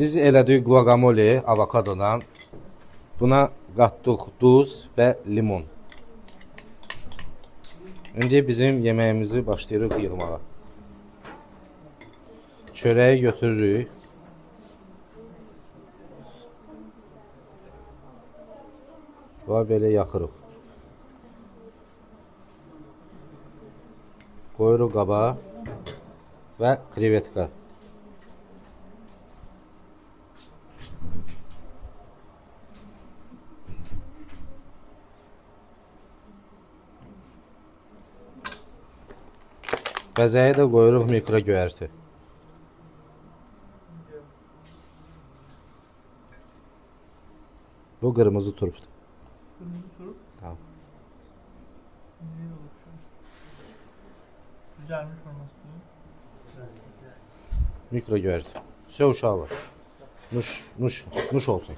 Biz elədik guacamole avokadodan. Buna qatdıq duz və limon. İndi bizim yeməyimizi başlayırıq yığmağa. Çörəyi götürürük. Və belə yaxırıq. Qoyuruq qaba və krevetka. Bəzəyə də qoyuruq mikro göyərti. Bu qırmızı turpdur. Kırmızı turp. Tamam. Ne olur şu an? Güzelmiş olması. Mikro göyərti. Все uşağı var. Nuş olsun.